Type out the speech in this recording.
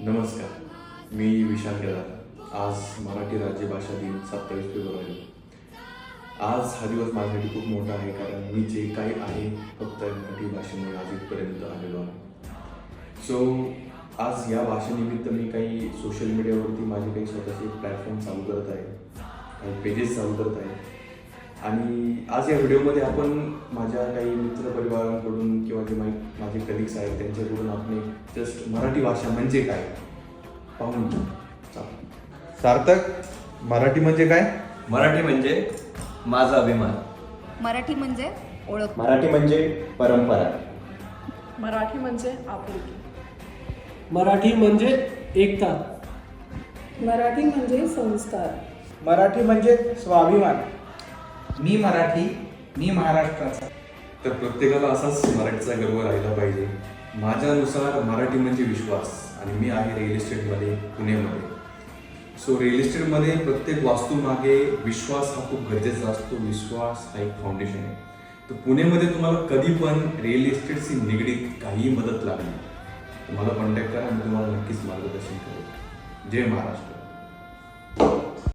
नमस्कार, मी विशाल केदार. आज मराठी राज्यभाषा दिन 27 फेब्रुवारी. आज हा दिवस माझ्यासाठी खूप मोठा आहे, कारण मी जे काही आहे फक्त मराठी भाषेमुळे आज इथपर्यंत आलेलो आहे. सो आज या भाषेनिमित्त मी काही सोशल मीडियावरती माझे काही स्वतःचे प्लॅटफॉर्म चालू करत आहे, काही पेजेस चालू करत आहे. आणि आज या व्हिडिओमध्ये आपण माझ्या काही मित्रपरिवारांकडून किंवा जे माझे कलिग्स आहेत त्यांच्याकडून आपण जस्ट मराठी भाषा म्हणजे काय पाहून घेऊ. सार्थक, मराठी म्हणजे काय? मराठी म्हणजे माझा अभिमान. मराठी म्हणजे ओळख. मराठी म्हणजे परंपरा. मराठी म्हणजे आपुलकी. मराठी म्हणजे एकता. मराठी म्हणजे संस्कार. मराठी म्हणजे स्वाभिमान. मी मराठी, मी महाराष्ट्राचा. तर प्रत्येकाला असाच मराठीचा गर्व राहिला पाहिजे. माझ्यानुसार मराठी म्हणजे विश्वास, आणि मी आहे रिअल इस्टेटमध्ये पुण्यामध्ये. सो रिअल इस्टेटमध्ये प्रत्येक वास्तूमागे विश्वास हा खूप गरजेचा असतो. विश्वास हा एक फाउंडेशन आहे. तर पुण्यामध्ये तुम्हाला कधी पण रिअल इस्टेटशी निगडीत काही मदत लागली तुम्हाला कॉन्टॅक्ट करा, मी तुम्हाला नक्कीच मार्गदर्शन करेन. जय महाराष्ट्र.